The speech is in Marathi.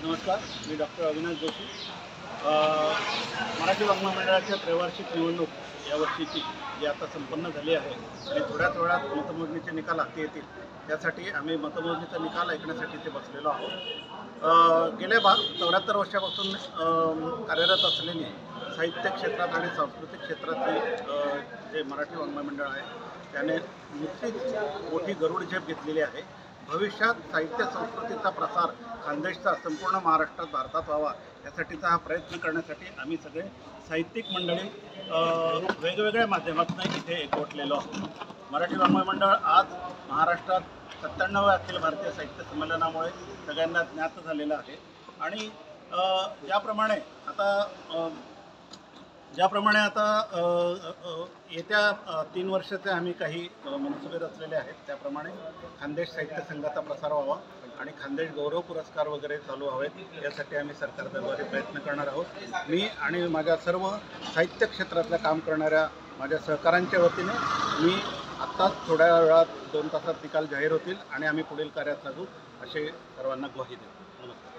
नमस्कार, मी डॉक्टर अविनाश जोशी. मराठी वाङ्मय मंडळाच्या त्रैवार्षिक निवडणूक यावर्षीची जी आता संपन्न झाली आहे आणि थोड्याच वेळात मतमोजणीचे निकाल हाती येतील, त्यासाठी आम्ही मतमोजणीचा निकाल ऐकण्यासाठी इथे बसलेलो आहोत. गेल्या 74 वर्षापासून कार्यरत असलेली साहित्य क्षेत्रात आणि सांस्कृतिक क्षेत्रातली जे मराठी वाङ्मय मंडळ आहे त्याने नुकतीच मोठी गरुड झेप घेतलेली आहे. भविष्यात साहित्य संस्कृतीचा प्रसार खानदेशचा संपूर्ण महाराष्ट्रात भारतात व्हावा यासाठीचा हा प्रयत्न करण्यासाठी आम्ही सगळे साहित्यिक मंडळी वेगवेगळ्या माध्यमातून इथे एकवटलेलो आहोत. मराठी वाङ्मय मंडळ आज महाराष्ट्रात 97व्या अखिल भारतीय साहित्य संमेलनामुळे सगळ्यांना ज्ञात झालेलं आहे आणि ज्याप्रमाणे आता येत्या 3 वर्षाचे आम्ही काही मनसुबे रचलेले आहेत, त्याप्रमाणे खानदेश साहित्य संघाचा प्रसार व्हावा आणि खानदेश गौरव पुरस्कार वगैरे चालू हवेत यासाठी आम्ही सरकार दरबारी प्रयत्न करणार आहोत. मी आणि माझ्या सर्व साहित्य क्षेत्रातल्या काम करणाऱ्या माझ्या सहकाऱ्यांच्या वतीने मी आत्ताच थोड्या वेळात 2 तासात निकाल जाहीर होतील आणि आम्ही पुढील कार्यात लागू असे सर्वांना ग्वाही देतो. नमस्कार.